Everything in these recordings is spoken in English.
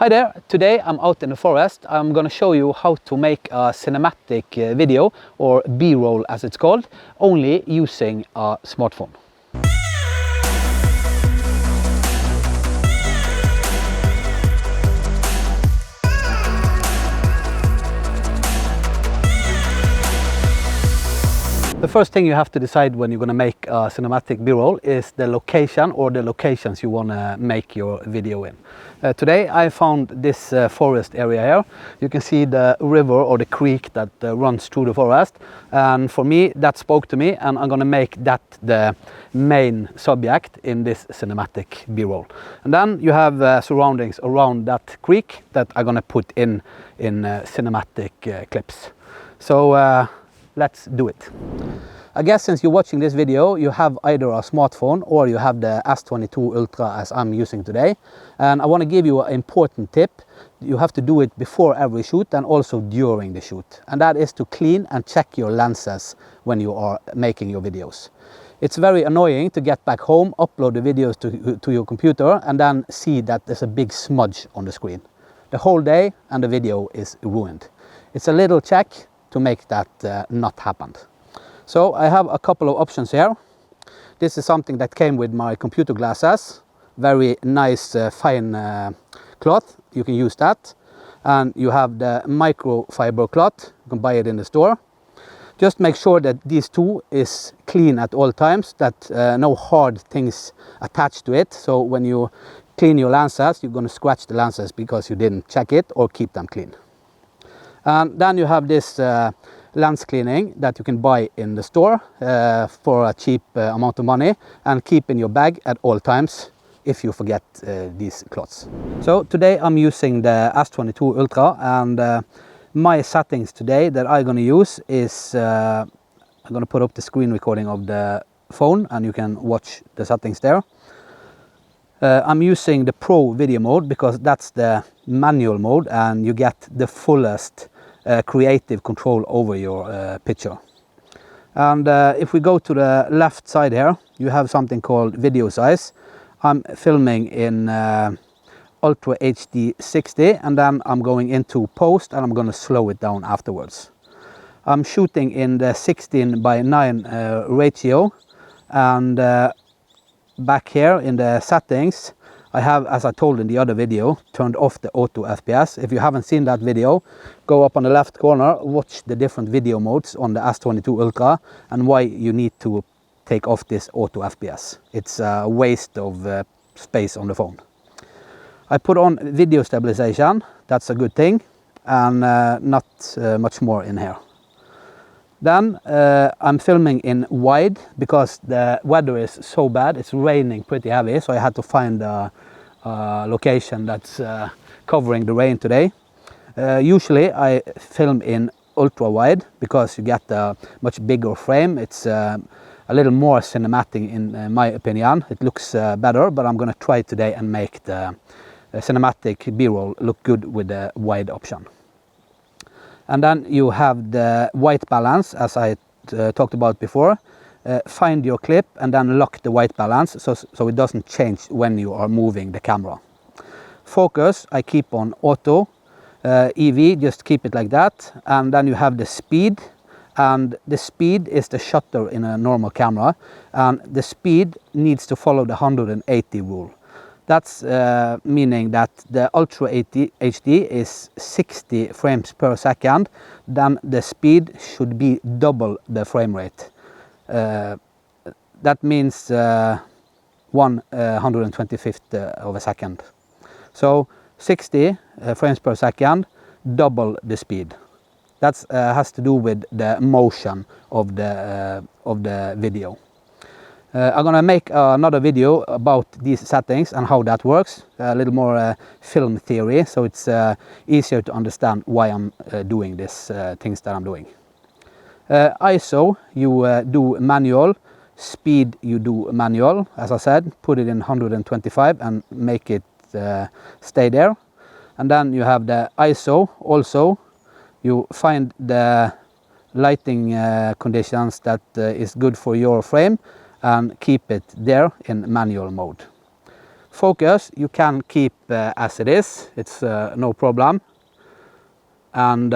Hi there, today I'm out in the forest. I'm going to show you how to make a cinematic video, or B-roll as it's called, only using a smartphone. The first thing you have to decide when you're going to make a cinematic B-roll is the location or the locations you want to make your video in. Today I found this forest area here. You can see the river or the creek that runs through the forest, and for me that spoke to me, and I'm going to make that the main subject in this cinematic B-roll. And then you have surroundings around that creek that I'm going to put in cinematic clips. So let's do it. I guess since you're watching this video, you have either a smartphone or you have the S22 Ultra as I'm using today. And I want to give you an important tip. You have to do it before every shoot and also during the shoot. And that is to clean and check your lenses when you are making your videos. It's very annoying to get back home, upload the videos to your computer, and then see that there's a big smudge on the screen. The whole day and the video is ruined. It's a little check to make that not happen. So I have a couple of options here. This is something that came with my computer glasses. Very nice fine cloth. You can use that. And you have the microfiber cloth. You can buy it in the store. Just make sure that these two is clean at all times, that no hard things attached to it. So when you clean your lenses, you're going to scratch the lenses because you didn't check it or keep them clean. And then you have this lens cleaning that you can buy in the store for a cheap amount of money and keep in your bag at all times if you forget these cloths. So today I'm using the S22 Ultra, and my settings today that I'm going to use is I'm going to put up the screen recording of the phone and you can watch the settings there. I'm using the Pro video mode because that's the manual mode and you get the fullest creative control over your picture. And if we go to the left side here, you have something called video size. I'm filming in Ultra HD 60, and then I'm going into post and I'm going to slow it down afterwards. I'm shooting in the 16:9 ratio, and back here in the settings I have, as I told in the other video, turned off the auto FPS. If you haven't seen that video, go up on the left corner, watch the different video modes on the S22 Ultra and why you need to take off this auto FPS. It's a waste of space on the phone. I put on video stabilization, that's a good thing, and not much more in here. Then I'm filming in wide because the weather is so bad. It's raining pretty heavy, so I had to find a location that's covering the rain today. Usually I film in ultra wide because you get a much bigger frame. It's a little more cinematic in my opinion. It looks better, but I'm going to try today and make the cinematic B-roll look good with the wide option. And then you have the white balance, as I talked about before. Find your clip and then lock the white balance so it doesn't change when you are moving the camera. Focus, I keep on auto. EV, just keep it like that. And then you have the speed. And the speed is the shutter in a normal camera. And the speed needs to follow the 180 rule. That's meaning that the Ultra HD is 60 frames per second, then the speed should be double the frame rate. That means 1/125th of a second. So 60 frames per second, double the speed. That has to do with the motion of the video. I'm gonna make another video about these settings and how that works, a little more film theory, so it's easier to understand why I'm doing these things that I'm doing. ISO, you do manual. Speed, you do manual. As I said, put it in 125 and make it stay there. And then you have the ISO also. You find the lighting conditions that is good for your frame and keep it there in manual mode. focus you can keep as it is, it's no problem. And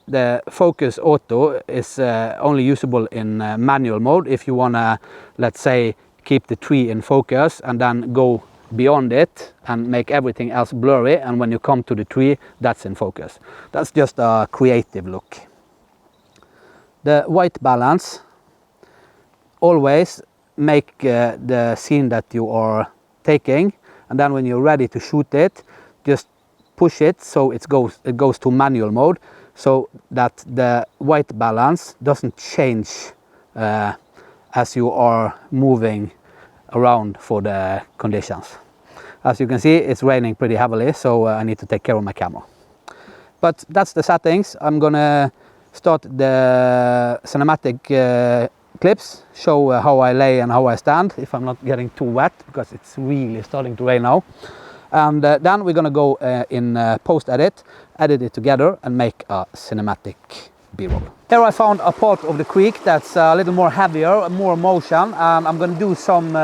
the focus auto is only usable in manual mode if you want to, let's say, keep the tree in focus and then go beyond it and make everything else blurry, and when you come to the tree, that's in focus. That's just a creative look. The white balance, always make the scene that you are taking, and then when you're ready to shoot it, just push it so it goes to manual mode, so that the white balance doesn't change as you are moving around for the conditions. As you can see, it's raining pretty heavily, so I need to take care of my camera. But that's the settings. I'm gonna start the cinematic clips, show how I lay and how I stand, if I'm not getting too wet, because it's really starting to rain now. And then we're gonna go in post-edit, edit it together and make a cinematic B-roll. Here I found a part of the creek that's a little more heavier, more motion, and I'm gonna do some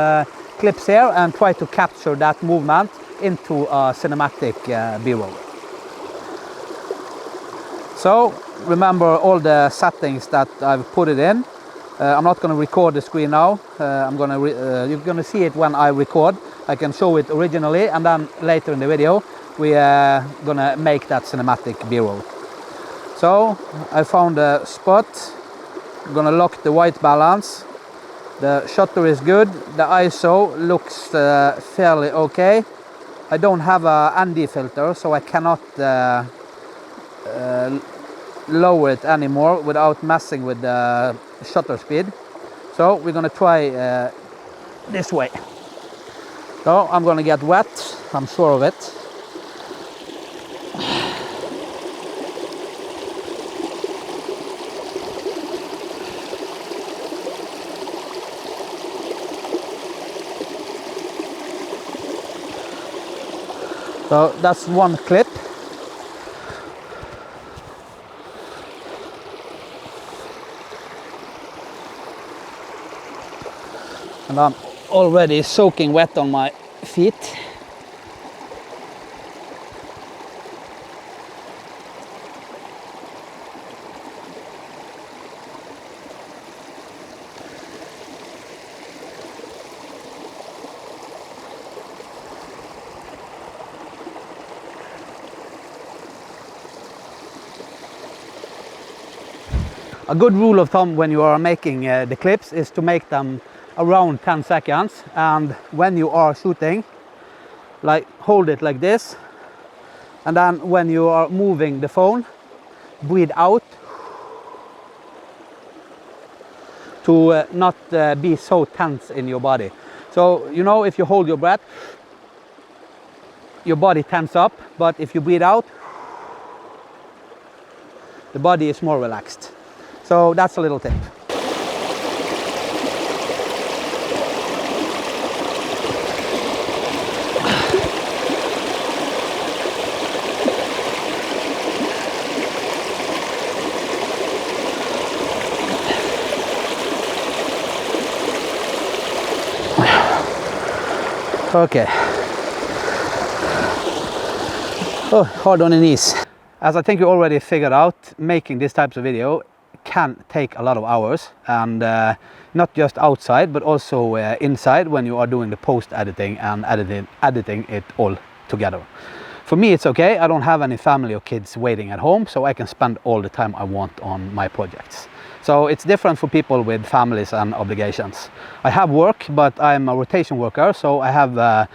clips here and try to capture that movement into a cinematic B-roll. So remember all the settings that I've put it in. I'm not going to record the screen now. You're going to see it when I record. I can show it originally, and then later in the video we are going to make that cinematic B-roll. So I found a spot. I'm going to lock the white balance. The shutter is good. The ISO looks fairly okay. I don't have a ND filter, so I cannot lower it anymore without messing with the shutter speed. So we're gonna try this way. So I'm gonna get wet, I'm sure of it. So that's one clip. And I'm already soaking wet on my feet. A good rule of thumb when you are making the clips is to make them around 10 seconds, and when you are shooting, like hold it like this, and then when you are moving the phone, breathe out to not be so tense in your body. So you know, if you hold your breath, your body tenses up, but if you breathe out, the body is more relaxed. So that's a little tip. Okay. Oh, hard on the knees. As I think you already figured out, making this type of video can take a lot of hours, and not just outside but also inside when you are doing the post editing and editing it all together. For me it's okay, I don't have any family or kids waiting at home, so I can spend all the time I want on my projects. So it's different for people with families and obligations. I have work, but I'm a rotation worker, so I have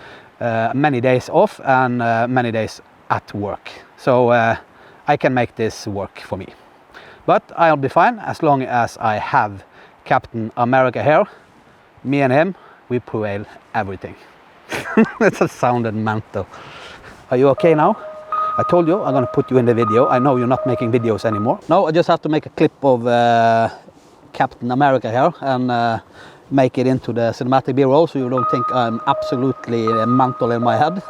many days off and many days at work. So I can make this work for me. But I'll be fine as long as I have Captain America here. Me and him, we prevail everything. That sounded mental. Are you okay now? I told you I'm gonna put you in the video. I know you're not making videos anymore. No, I just have to make a clip of Captain America here and make it into the cinematic B-roll, so you don't think I'm absolutely mental in my head.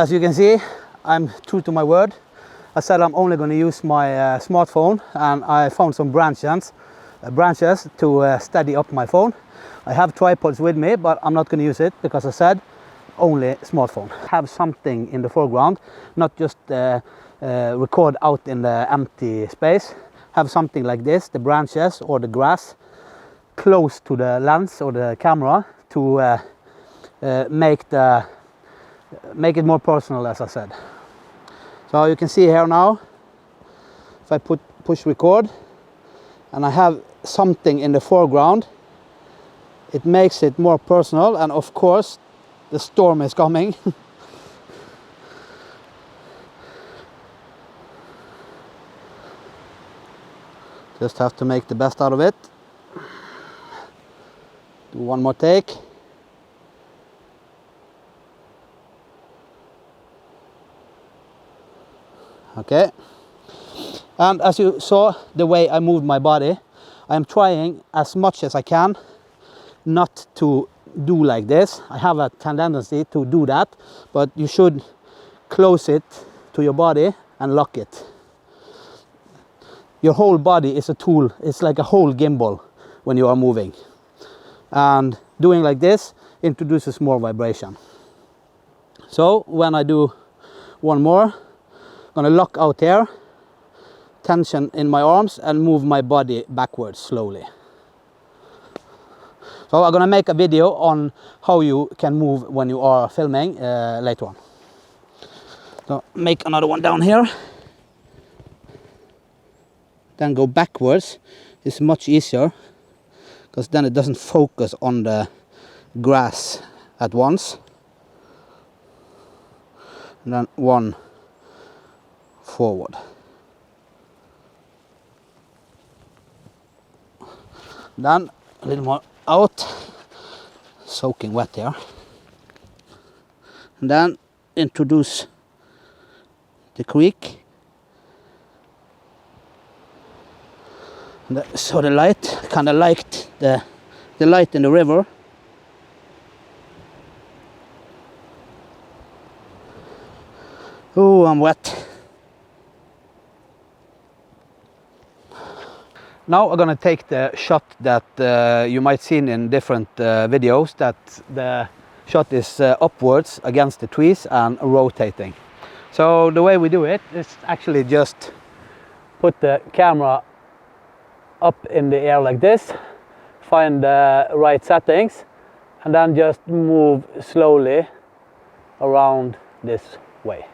As you can see, I'm true to my word. I said I'm only going to use my smartphone, and I found some branches to steady up my phone. I have tripods with me, but I'm not going to use it because I said only smartphone. Have something in the foreground, not just record out in the empty space. Have something like this, the branches or the grass, close to the lens or the camera to make it more personal, as I said. So you can see here now, if I push record and I have something in the foreground, it makes it more personal, and of course the storm is coming. Just have to make the best out of it. Do one more take. Okay. And as you saw the way I moved my body, I'm trying as much as I can not to do like this. I have a tendency to do that, but you should close it to your body and lock it. Your whole body is a tool. It's like a whole gimbal when you are moving. And doing like this introduces more vibration. So when I do one more, I'm gonna lock out here, tension in my arms, and move my body backwards slowly. So I'm gonna make a video on how you can move when you are filming later on. So make another one down here. Then go backwards. It's much easier because then it doesn't focus on the grass at once. And then one forward. Then a little more out, soaking wet here. And then introduce the creek. And so the light, kind of liked the light in the river. Oh, I'm wet. Now I'm gonna take the shot that you might seen in different videos, that the shot is upwards against the trees and rotating. So the way we do it is actually just put the camera up in the air like this, find the right settings, and then just move slowly around this way.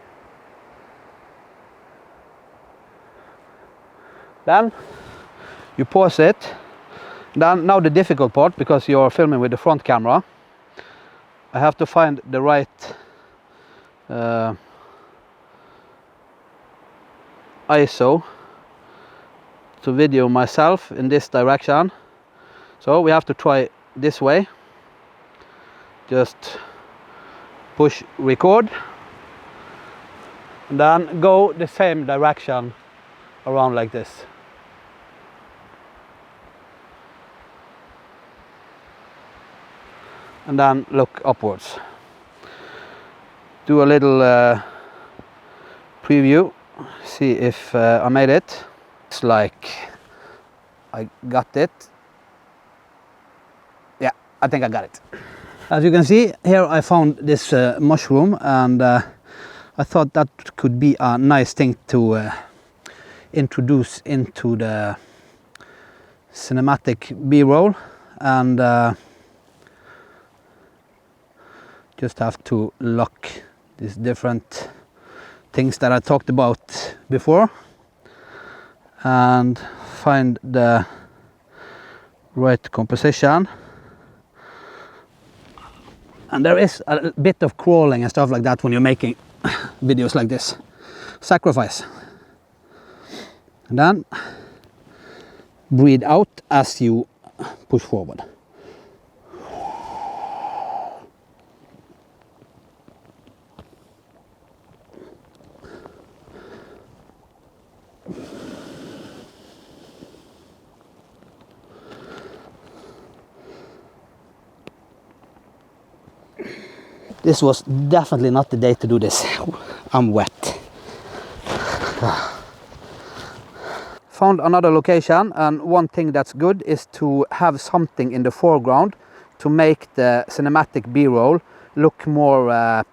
Then you pause it. Then now the difficult part, because you're filming with the front camera, I have to find the right ISO to video myself in this direction. So we have to try this way. Just push record and then go the same direction around like this. And then look upwards. Do a little preview, see if I made it. It's like I got it. Yeah, I think I got it. As you can see, here I found this mushroom, and I thought that could be a nice thing to introduce into the cinematic B-roll, and just have to lock these different things that I talked about before and find the right composition. And there is a bit of crawling and stuff like that when you're making videos like this. Sacrifice. And then breathe out as you push forward. This was definitely not the day to do this. I'm wet. Found another location, and one thing that's good is to have something in the foreground to make the cinematic B-roll look more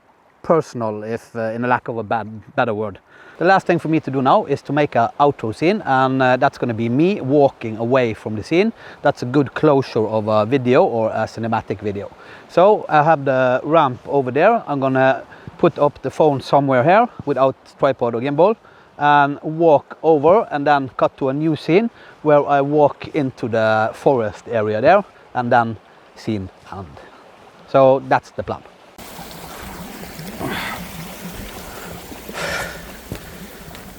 personal, if in a lack of a better word. The last thing for me to do now is to make an outro scene, and that's going to be me walking away from the scene. That's a good closure of a video or a cinematic video. So I have the ramp over there. I'm going to put up the phone somewhere here without tripod or gimbal and walk over, and then cut to a new scene where I walk into the forest area there, and then scene end. So that's the plan.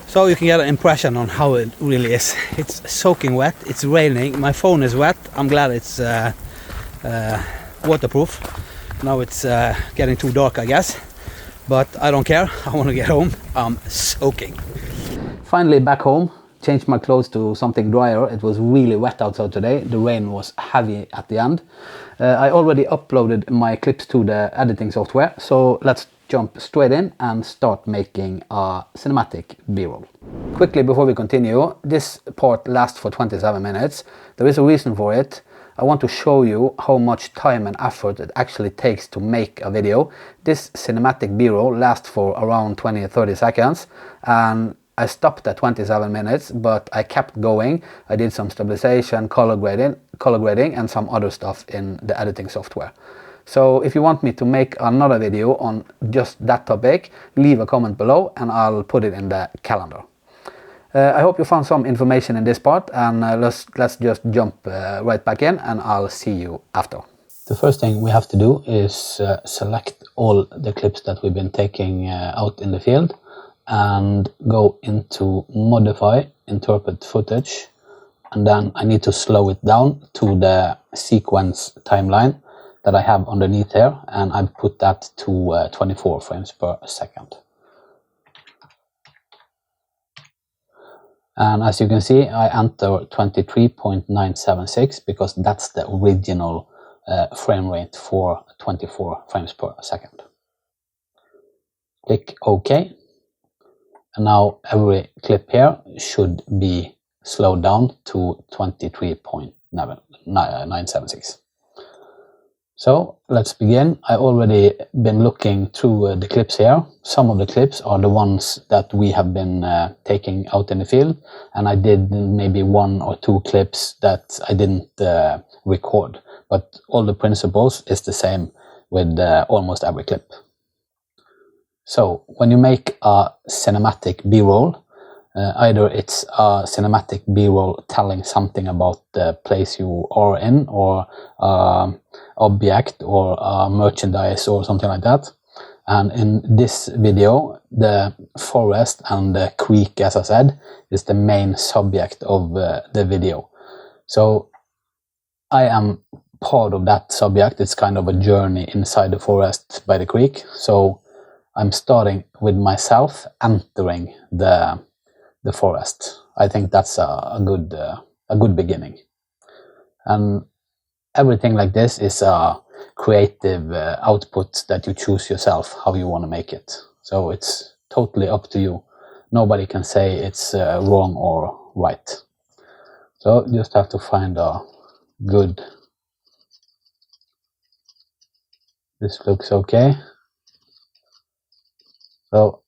So you can get an impression on how it really is. It's soaking wet, it's raining, my phone is wet. I'm glad it's waterproof. Now it's getting too dark, I guess, but I don't care. I want to get home. I'm soaking. Finally back home, changed my clothes to something drier. It was really wet outside today. The rain was heavy at the end. I already uploaded my clips to the editing software, so let's jump straight in and start making a cinematic B-roll. Quickly before we continue, this part lasts for 27 minutes. There is a reason for it. I want to show you how much time and effort it actually takes to make a video. This cinematic B-roll lasts for around 20 or 30 seconds, and I stopped at 27 minutes, but I kept going. I did some stabilization, color grading, and some other stuff in the editing software. So if you want me to make another video on just that topic, leave a comment below and I'll put it in the calendar. I hope you found some information in this part, and let's just jump right back in, and I'll see you after. The first thing we have to do is select all the clips that we've been taking out in the field and go into modify, interpret footage, and then I need to slow it down to the sequence timeline that I have underneath here, and I put that to 24 frames per second. And as you can see, I enter 23.976 because that's the original frame rate for 24 frames per second. Click OK. And now every clip here should be slowed down to 23.976. So let's begin. I already been looking through the clips here. Some of the clips are the ones that we have been taking out in the field, and I did maybe 1 or 2 clips that I didn't record, but all the principles is the same with almost every clip. So when you make a cinematic B-roll, either it's a cinematic B-roll telling something about the place you are in, or object, or merchandise, or something like that. And in this video, the forest and the creek, as I said, is the main subject of the video. So I am part of that subject. It's kind of a journey inside the forest by the creek. So I'm starting with myself entering the forest. I think that's a good beginning. And everything like this is a creative output that you choose yourself how you want to make it. So it's totally up to you. Nobody can say it's wrong or right. So just have to find a good. This looks okay. So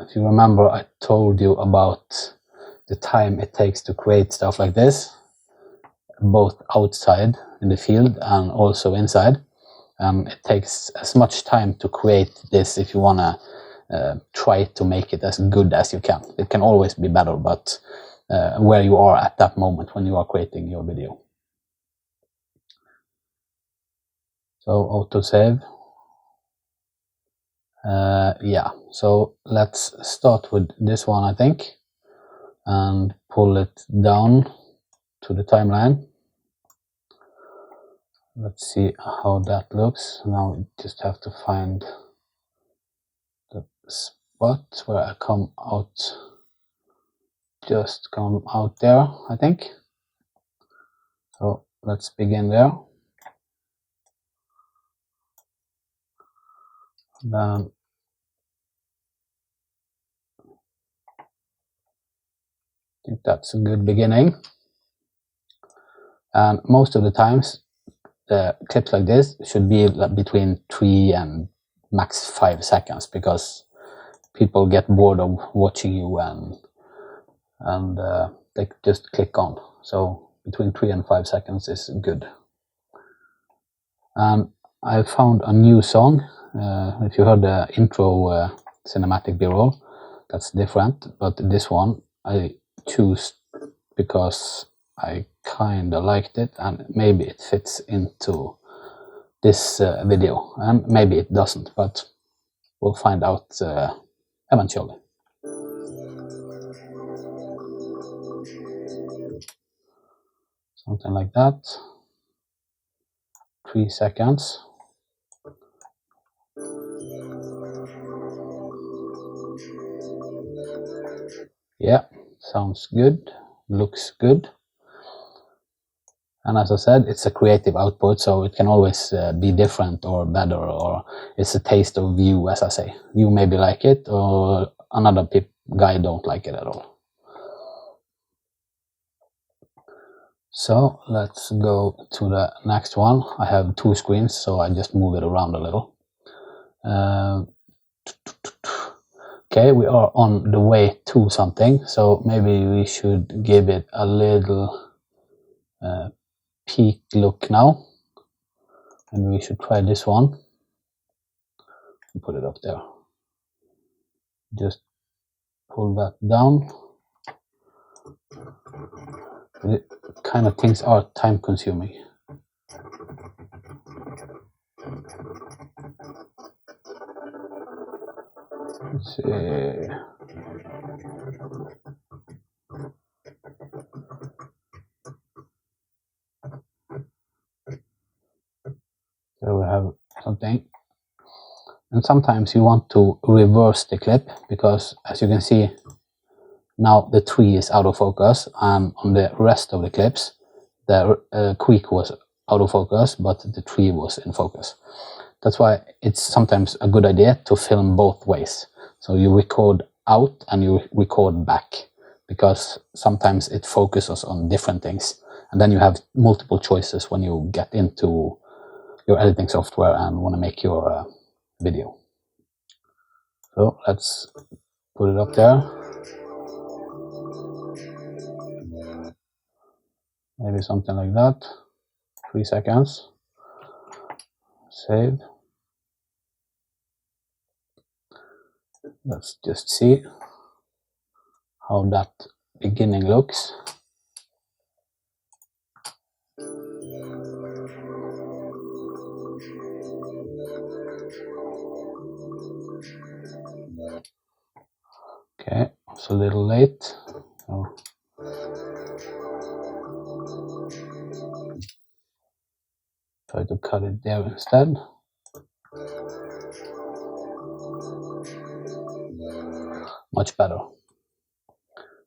if you remember, I told you about the time it takes to create stuff like this, both outside in the field and also inside. It takes as much time to create this if you want to try to make it as good as you can. It can always be better, but where you are at that moment when you are creating your video. So autosave. Yeah, so let's start with this one, I think, and pull it down to the timeline. Let's see how that looks. Now we just have to find the spot where I come out. Just come out there, I think. So let's begin there. Then I think that's a good beginning. And most of the times, the clips like this should be between 3 and max 5 seconds, because people get bored of watching you and they just click on. So between 3 and 5 seconds is good. And I found a new song. If you heard the intro cinematic B-roll, that's different, but this one I choose because I kind of liked it, and maybe it fits into this video, and maybe it doesn't, but we'll find out eventually. Something like that. 3 seconds. Yeah, sounds good, looks good. And as I said, it's a creative output, so it can always be different or better, or it's a taste of you, as I say. You maybe like it, or another guy don't like it at all. So let's go to the next one. I have 2 screens, so I just move it around a little. Okay, we are on the way to something, so maybe we should give it a little peek look now. And we should try this one. Put it up there. Just pull that down. The kind of things are time consuming. Let's see. There we have something. And sometimes you want to reverse the clip, because as you can see, now the tree is out of focus, and on the rest of the clips, the creek was out of focus, but the tree was in focus. That's why it's sometimes a good idea to film both ways. So you record out and you record back, because sometimes it focuses on different things. And then you have multiple choices when you get into your editing software and want to make your video. So let's put it up there. Maybe something like that. 3 seconds. Save. Let's just see how that beginning looks. Okay, it's a little late. So try to cut it there instead. Much better.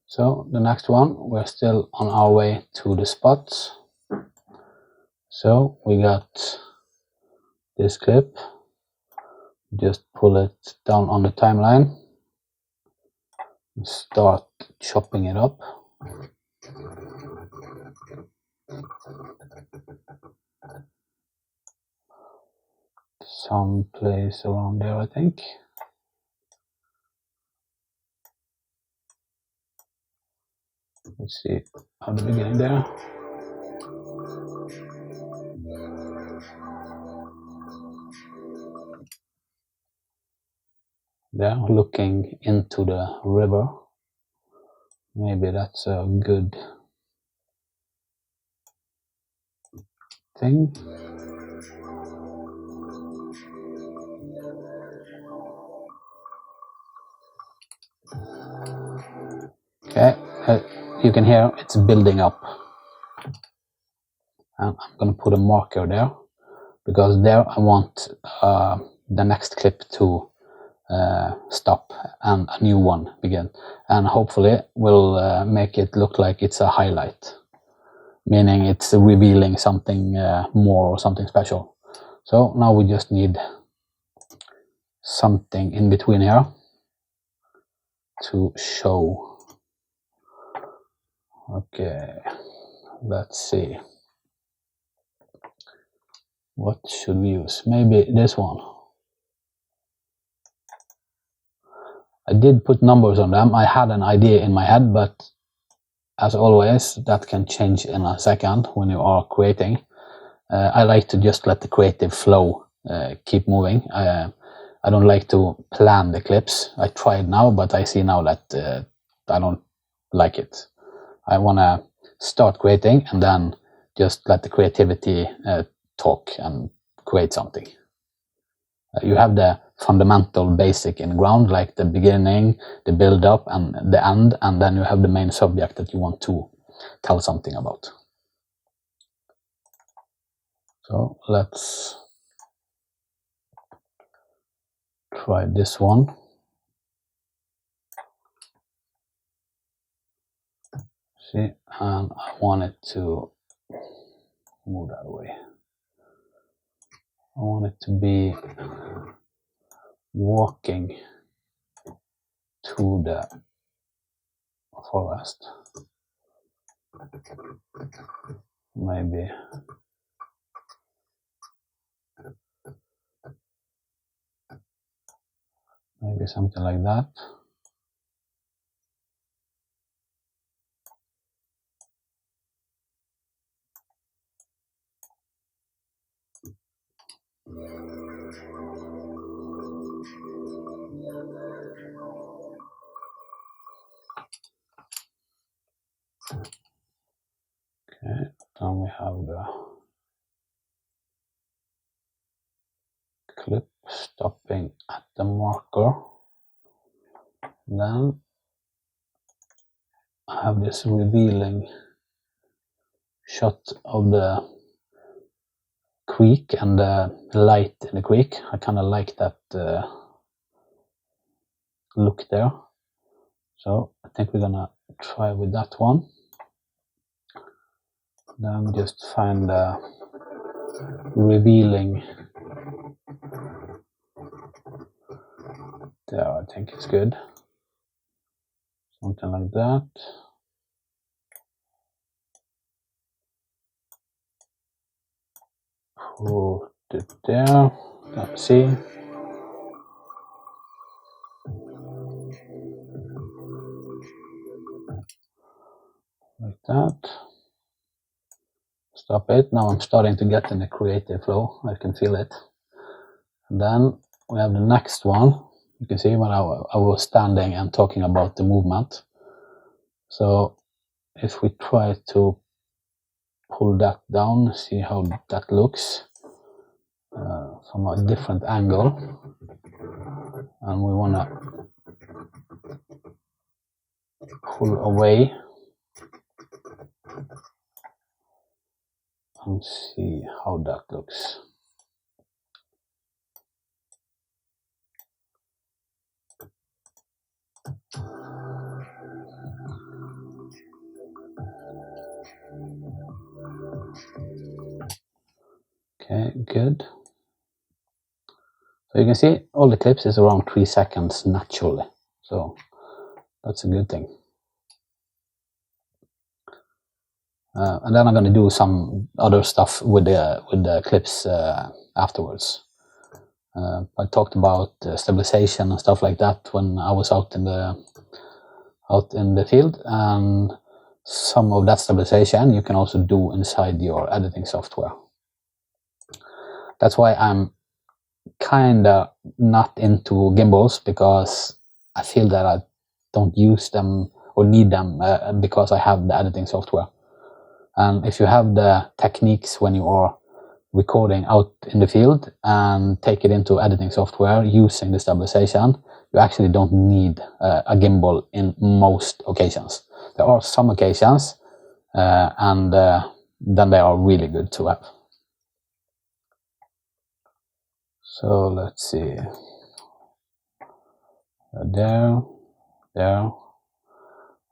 So the next one, we're still on our way to the spots. So we got this clip. Just pull it down on the timeline and start chopping it up. Some place around there, I think. Let's see how the beginning there. There, looking into the river. Maybe that's a good thing. Okay, you can hear it's building up. And I'm going to put a marker there, because there I want the next clip to stop and a new one begin. And hopefully we'll make it look like it's a highlight, meaning it's revealing something more or something special. So now we just need something in between here to show. Okay, let's see. What should we use? Maybe this one. I did put numbers on them. I had an idea in my head, but as always, that can change in a second when you are creating. I like to just let the creative flow keep moving. I don't like to plan the clips. I tried now, but I see now that I don't like it. I want to start creating and then just let the creativity talk and create something. You have the fundamental basic in ground, like the beginning, the build up and the end, and then you have the main subject that you want to tell something about. So let's try this one. See, and I want it to move that way. I want it to be walking to the forest. Maybe something like that. Okay, then we have the clip stopping at the marker. Then I have this revealing shot of the creek and the light in the creek. I kind of like that look there. So I think we're gonna try with that one. Then just find the revealing there. I think it's good. Something like that. Put it there. Let's see. Like that. Stop it. Now I'm starting to get in the creative flow. I can feel it. And then we have the next one. You can see when I was standing and talking about the movement. So if we try to pull that down, see how that looks from a different angle. And we want to pull away and see how that looks. Okay, good. So you can see all the clips is around 3 seconds naturally. So that's a good thing. And then I'm going to do some other stuff with the clips afterwards. I talked about stabilization and stuff like that when I was out in the field, and some of that stabilization you can also do inside your editing software. That's why I'm kinda not into gimbals, because I feel that I don't use them or need them because I have the editing software. And if you have the techniques when you are recording out in the field and take it into editing software using the stabilization, you actually don't need a gimbal in most occasions. There are some occasions and then they are really good to have. So let's see, there,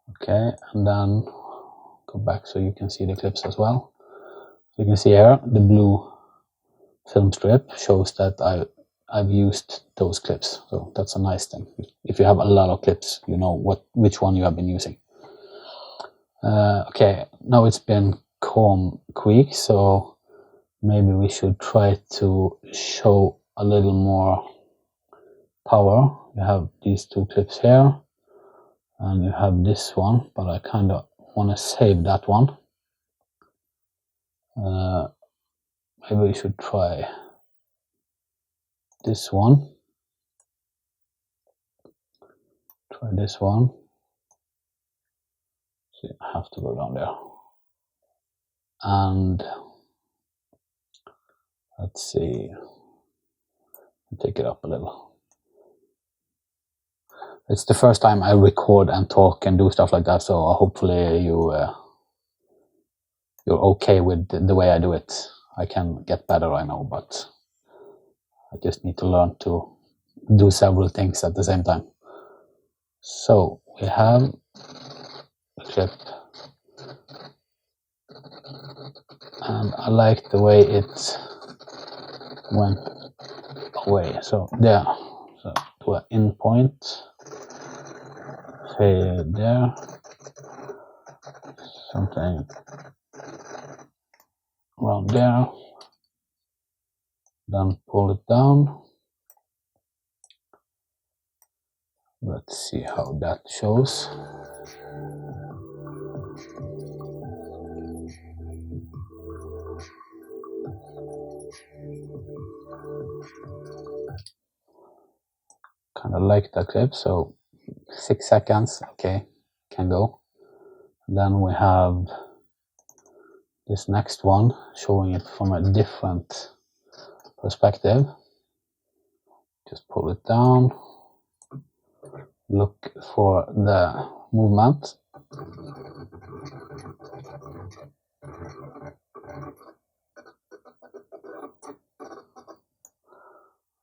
okay, and then go back so you can see the clips as well. So you can see here the blue film strip shows that I I've used those clips, so that's a nice thing. If you have a lot of clips, you know which one you have been using. Okay, now it's been Comb Creek, so maybe we should try to show a little more power. You have these two clips here, and you have this one, but I kind of want to save that one. Maybe we should try this one. Try this one. So I have to go down there. And let's see, take it up a little. It's the first time I record and talk and do stuff like that, so hopefully you're okay with the way I do it. I can get better, I know, but I just need to learn to do several things at the same time. So we have a clip, and I like the way it went away. So there, so to an in point, fade there, something around there, then pull it down. Let's see how that shows. Kind of like that clip, so 6 seconds, okay, can go. Then we have this next one showing it from a different perspective. Just pull it down, look for the movement.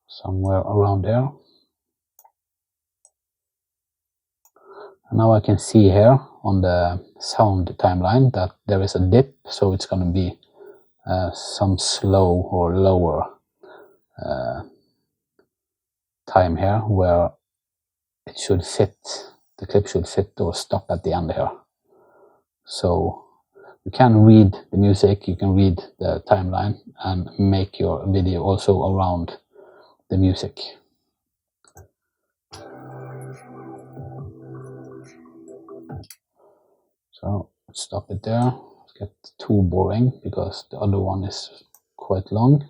Somewhere around there. And now I can see here on the sound timeline that there is a dip, so it's going to be some slow or lower time here where it should fit, the clip should fit or stop at the end here. So you can read the music, you can read the timeline and make your video also around the music. So let's stop it there. It's get too boring because the other one is quite long.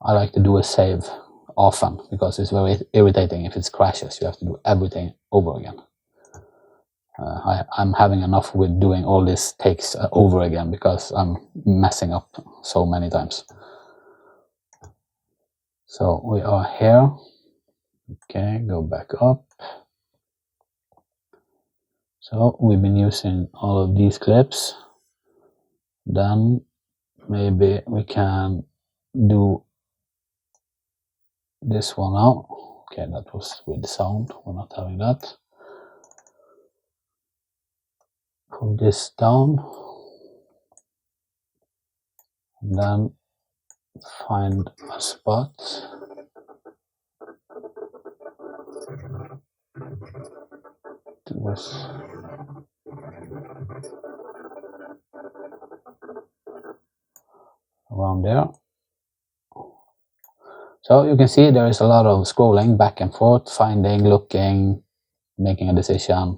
I like to do a save often because it's very irritating if it crashes. You have to do everything over again. I'm having enough with doing all these takes over again because I'm messing up so many times. So we are here. Okay, go back up. So we've been using all of these clips. Then maybe we can do this one now. Okay, that was with sound. We're not having that. Pull this down. And then find a spot. It was around there. So you can see there is a lot of scrolling back and forth, finding, looking, making a decision,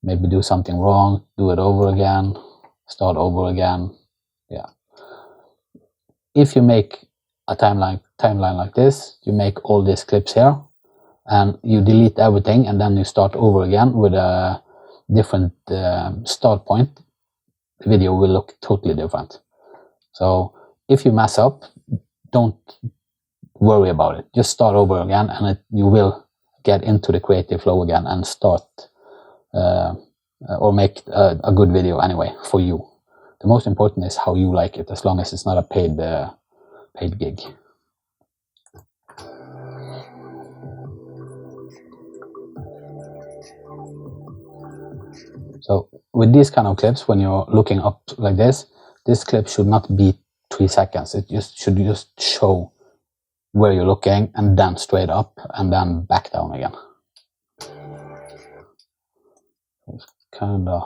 maybe do something wrong, do it over again, start over again. Yeah. If you make a timeline like this, you make all these clips here and you delete everything and then you start over again with a different start point, the video will look totally different. So if you mess up, don't worry about it. Just start over again and you will get into the creative flow again and start or make a good video anyway for you. The most important is how you like it, as long as it's not a paid gig. So with these kind of clips, when you're looking up like this clip should not be 3 seconds. It should just show where you're looking, and then straight up, and then back down again. It's kind of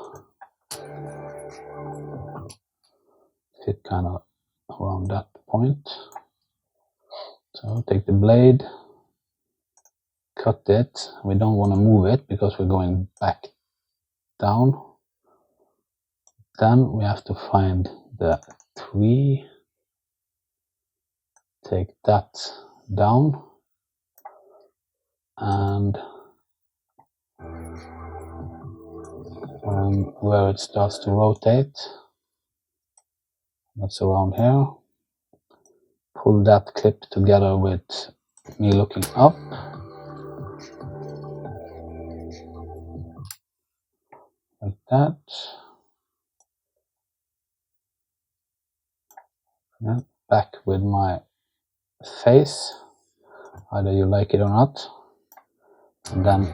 fit kind of around that point. So take the blade, cut it. We don't want to move it because we're going back down. Then we have to find the tree, take that down, and where it starts to rotate, that's around here. Pull that clip together with me looking up. Like that. Yeah, back with my face, either you like it or not. And then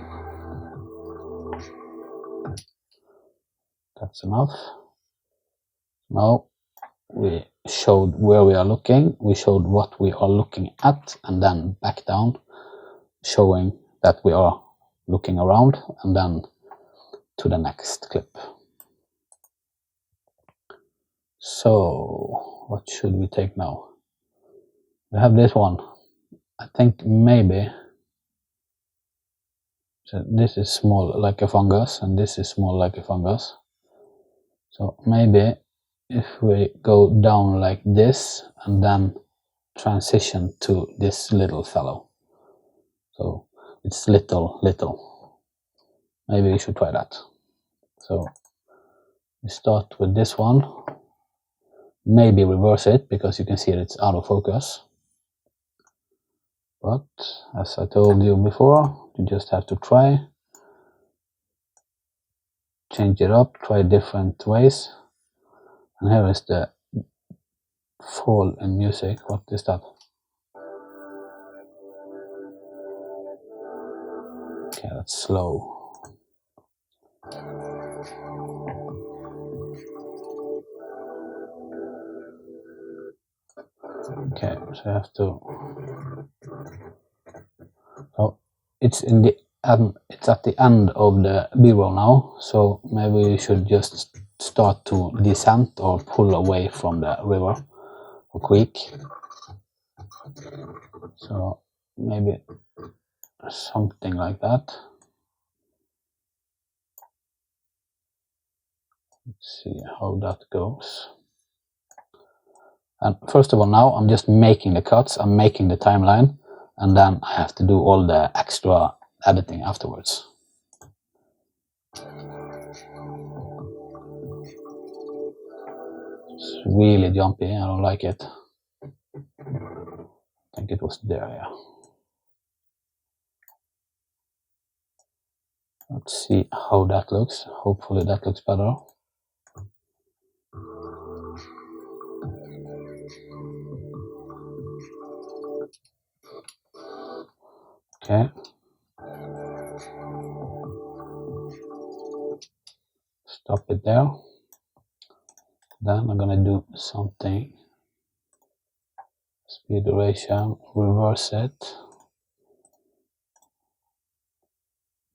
that's enough. Now we showed where we are looking, we showed what we are looking at, and then back down, showing that we are looking around, and then to the next clip. So what should we take now? We have this one. I think maybe, so this is small like a fungus, and this is small like a fungus. So maybe if we go down like this and then transition to this little fellow. So it's little. Maybe we should try that. So we start with this one. Maybe reverse it because you can see that it's out of focus. But as I told you before, you just have to try. Change it up, try different ways. And here is the fall in music. What is that? Okay, that's slow. Okay, so I have to. So it's in the end. It's at the end of the B-roll now. So maybe we should just start to descend or pull away from the river or creek. So maybe something like that. Let's see how that goes. And first of all, now I'm just making the cuts, I'm making the timeline, and then I have to do all the extra editing afterwards. It's really jumpy, I don't like it. I think it was there, yeah. Let's see how that looks. Hopefully that looks better. Okay. Stop it there. Then I'm gonna do something. Speed duration, reverse it.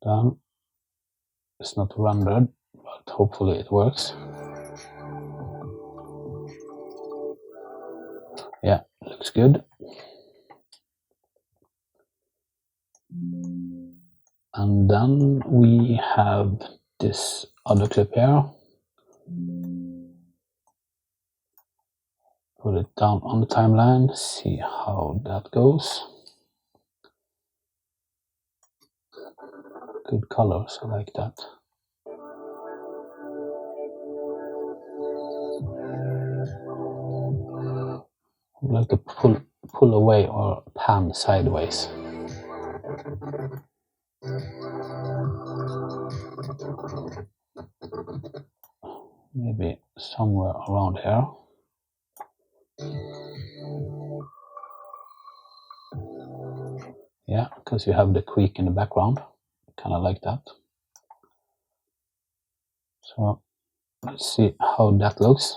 Then it's not rendered, but hopefully it works. Yeah, looks good. And then we have this other clip here. Put it down on the timeline, see how that goes. Good colors, I like that. I'd like to pull away or pan sideways. Maybe somewhere around here. Yeah, because you have the creek in the background. Kind of like that. So let's see how that looks.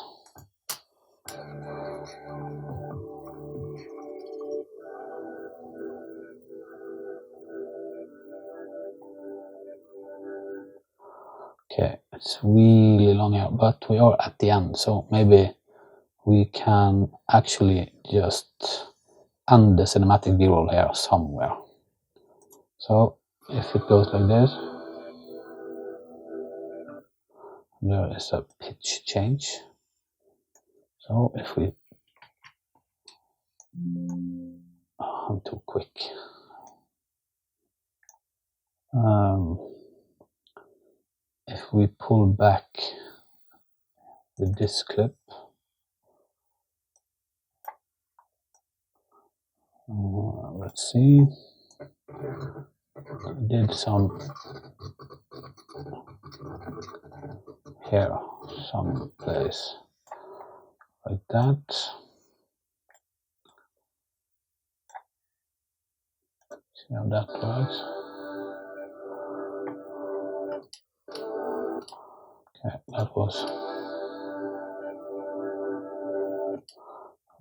It's really long here, but we are at the end, so maybe we can actually just end the cinematic B-roll here somewhere. So if it goes like this, there is a pitch change. So if we, I'm too quick. If we pull back with this clip, let's see, I did some here, some place like that. See how that works. Okay, that was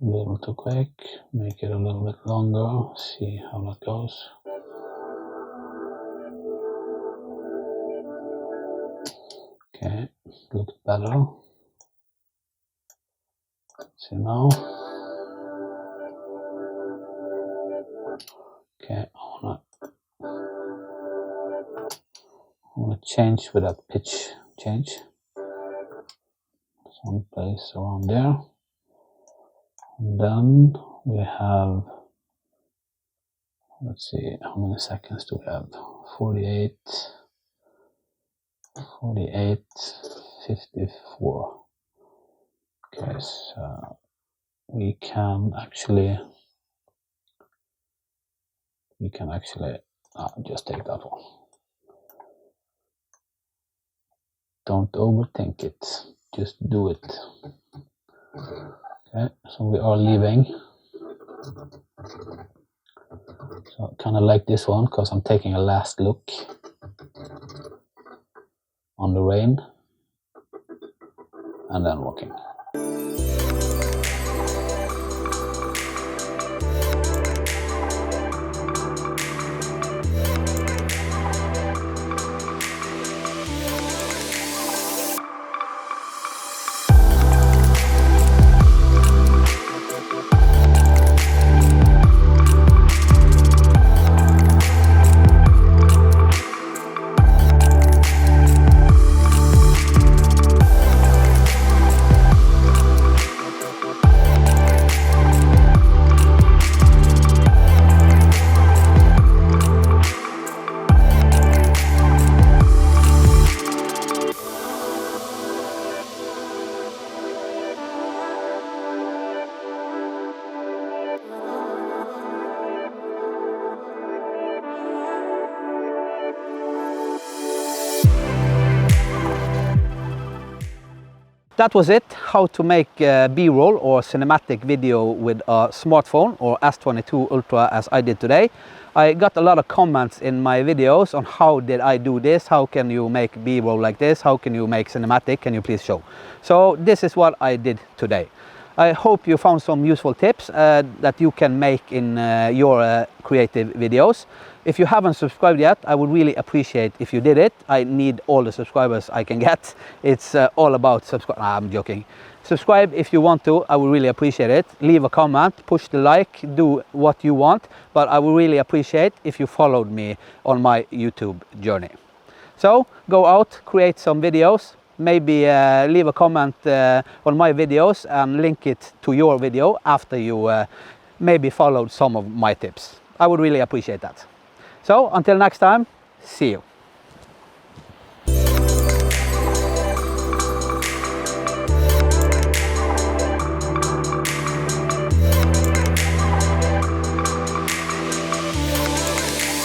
a little too quick. Make it a little bit longer. See how that goes. Okay, looks better. See now. Okay, I wanna change with that pitch change. Someplace around there. And then we have, let's see, how many seconds do we have? 48, 54. Okay, so we can actually just take that one. Don't overthink it, just do it. Okay, so we are leaving. So kind of like this one, because I'm taking a last look on the rain and then walking. That was it, how to make B-roll or cinematic video with a smartphone or S22 Ultra as I did today. I got a lot of comments in my videos on how did I do this, how can you make B-roll like this, how can you make cinematic, can you please show. So this is what I did today. I hope you found some useful tips that you can make in your creative videos. If you haven't subscribed yet, I would really appreciate if you did it. I need all the subscribers I can get. It's all about subscribe. I'm joking. Subscribe if you want to. I would really appreciate it. Leave a comment, push the like, do what you want. But I would really appreciate if you followed me on my YouTube journey. So go out, create some videos. Maybe leave a comment on my videos and link it to your video after you maybe followed some of my tips. I would really appreciate that. So until next time, see you.